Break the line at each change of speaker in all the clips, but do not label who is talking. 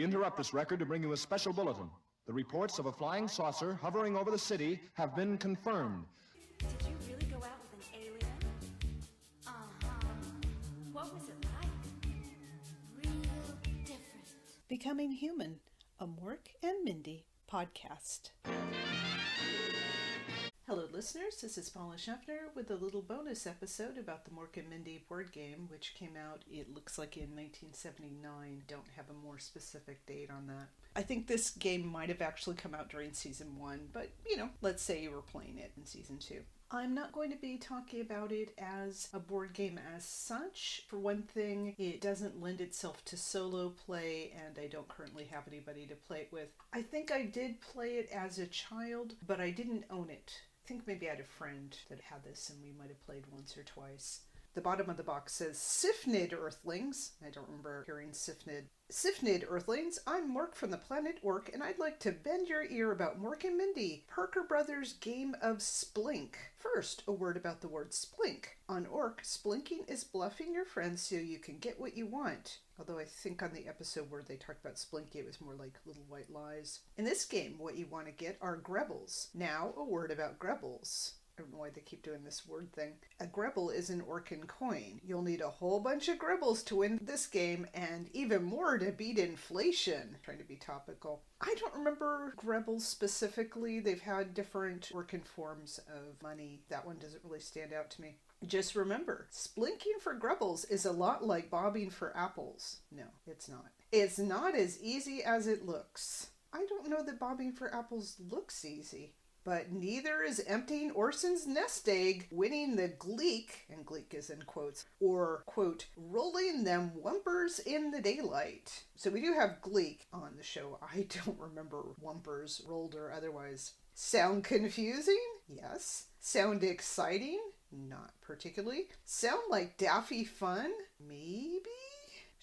We interrupt this record to bring you a special bulletin. The reports of a flying saucer hovering over the city have been confirmed.
Did you really go out with an alien? Uh-huh. What was it like? Real different.
Becoming Human, a Mork and Mindy podcast. Hello listeners, this is Paula Schaffner with a little bonus episode about the Mork and Mindy board game, which came out, it looks like in 1979. Don't have a more specific date on that. I think this game might have actually come out during season 1, but let's say you were playing it in season 2. I'm not going to be talking about it as a board game as such. For one thing, it doesn't lend itself to solo play, and I don't currently have anybody to play it with. I think I did play it as a child, but I didn't own it. I think maybe I had a friend that had this and we might have played once or twice. The bottom of the box says, Sifnid Earthlings. I don't remember hearing Sifnid. Sifnid Earthlings, I'm Mork from the planet Ork, and I'd like to bend your ear about Mork and Mindy, Parker Brothers' game of Splink. First, a word about the word splink. On Ork, splinking is bluffing your friends so you can get what you want. Although I think on the episode where they talked about splinky, it was more like little white lies. In this game, what you want to get are grebbles. Now, a word about grebbles. I don't know why they keep doing this word thing. A grebble is an Orkin coin. You'll need a whole bunch of grebbles to win this game, and even more to beat inflation. Trying to be topical. I don't remember grebbles specifically. They've had different Orkin forms of money. That one doesn't really stand out to me. Just remember, splinking for grebbles is a lot like bobbing for apples. No, it's not. It's not as easy as it looks. I don't know that bobbing for apples looks easy. But neither is emptying Orson's nest egg, winning the gleek, and gleek is in quotes, or, quote, rolling them wumpers in the daylight. So we do have gleek on the show. I don't remember wumpers, rolled or otherwise. Sound confusing? Yes. Sound exciting? Not particularly. Sound like daffy fun? Maybe?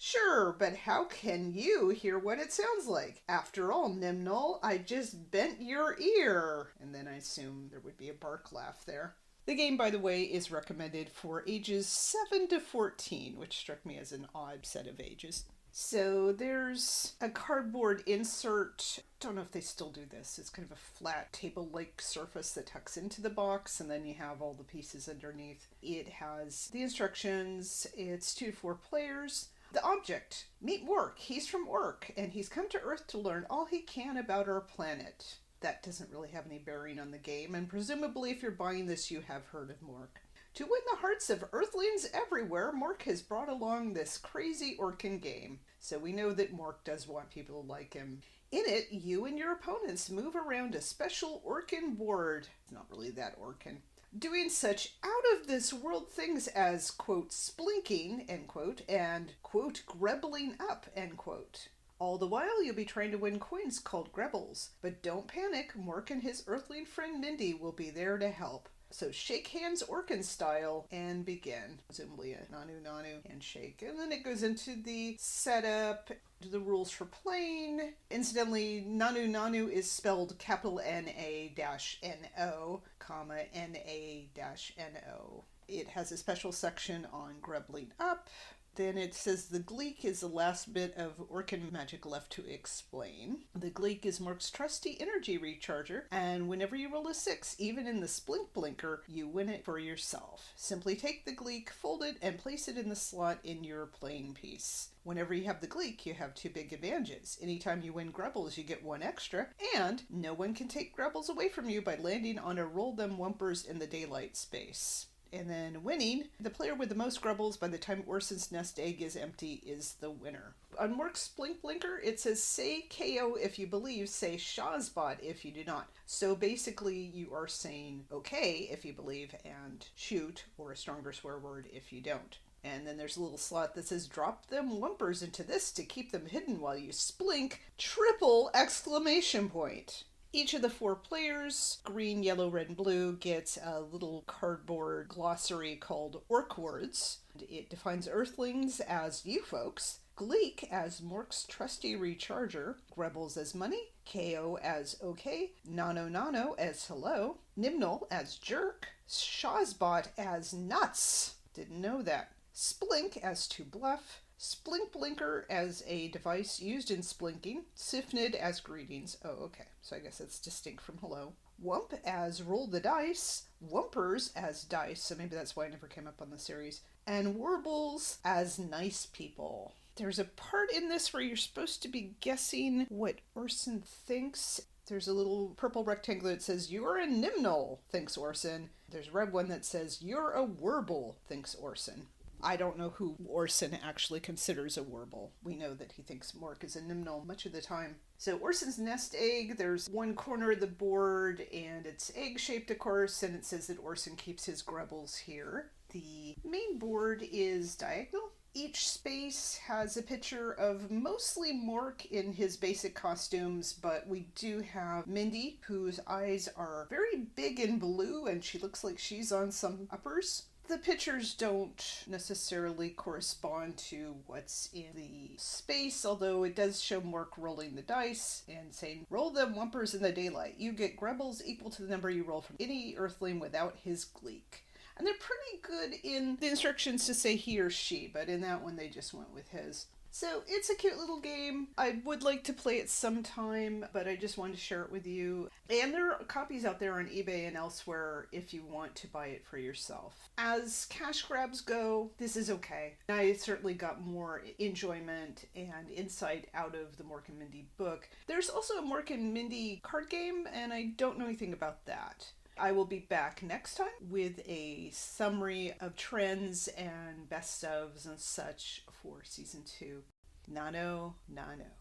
Sure, but how can you hear what it sounds like? After all, Nimnol, I just bent your ear. And then I assume there would be a bark laugh there. The game, by the way, is recommended for ages 7 to 14, which struck me as an odd set of ages. So there's a cardboard insert. Don't know if they still do this. It's kind of a flat table-like surface that tucks into the box, and then you have all the pieces underneath. It has the instructions. It's 2 to 4 players. The object. Meet Mork. He's from Ork, and he's come to Earth to learn all he can about our planet. That doesn't really have any bearing on the game, and presumably if you're buying this, you have heard of Mork. To win the hearts of Earthlings everywhere, Mork has brought along this crazy Orkin game. So we know that Mork does want people to like him. In it, you and your opponents move around a special Orkin board. It's not really that Orkin. Doing such out-of-this-world things as, quote, splinking, end quote, and, quote, grebbling up, end quote. All the while, you'll be trying to win coins called grebbles. But don't panic, Mork and his earthling friend Mindy will be there to help. So shake hands Orkin style and begin. Presumably a nanu handshake. And then it goes into the setup, the rules for playing. Incidentally, nanu is spelled capital N-A-N-O, comma N-A-N-O. It has a special section on grebbling up. Then it says the gleek is the last bit of Orkin magic left to explain. The gleek is Mork's trusty energy recharger, and whenever you roll a 6, even in the splink blinker, you win it for yourself. Simply take the gleek, fold it, and place it in the slot in your playing piece. Whenever you have the gleek, you have 2 big advantages. Anytime you win grebbles, you get 1 extra, and no one can take grebbles away from you by landing on a roll them wumpers in the daylight space. And then winning, the player with the most grebbles by the time Orson's nest egg is empty is the winner. On Mork's Splink Blinker, it says say KO if you believe, say Shazbot if you do not. So basically you are saying okay if you believe and shoot, or a stronger swear word if you don't. And then there's a little slot that says drop them wumpers into this to keep them hidden while you splink, triple exclamation point. Each of the 4 players, green, yellow, red, and blue, gets a little cardboard glossary called Ork Words. It defines Earthlings as you folks, Gleek as Mork's trusty recharger, Grebbles as money, KO as okay, Nano as hello, Nimnol as jerk, Shazbot as nuts, didn't know that, Splink as to bluff, Splink Blinker as a device used in splinking. Sifnid as greetings. Oh, okay. So I guess it's distinct from hello. Wump as roll the dice. Wumpers as dice. So maybe that's why I never came up on the series. And Warbles as nice people. There's a part in this where you're supposed to be guessing what Orson thinks. There's a little purple rectangle that says, "You're a Nimnol," thinks Orson. There's a red one that says, "You're a Warble," thinks Orson. I don't know who Orson actually considers a Warble. We know that he thinks Mork is a Nimnol much of the time. So Orson's nest egg, there's one corner of the board, and it's egg-shaped, of course, and it says that Orson keeps his grubbles here. The main board is diagonal. Each space has a picture of mostly Mork in his basic costumes, but we do have Mindy, whose eyes are very big and blue, and she looks like she's on some uppers. The pictures don't necessarily correspond to what's in the space, although it does show Mork rolling the dice and saying, "Roll them wumpers in the daylight. You get grubbles equal to the number you roll from any earthling without his gleek." And they're pretty good in the instructions to say he or she, but in that one they just went with his. So it's a cute little game. I would like to play it sometime, but I just wanted to share it with you. And there are copies out there on eBay and elsewhere if you want to buy it for yourself. As cash grabs go, this is okay. I certainly got more enjoyment and insight out of the Mork and Mindy book. There's also a Mork and Mindy card game, and I don't know anything about that. I will be back next time with a summary of trends and best ofs and such for season 2. Nano, nano.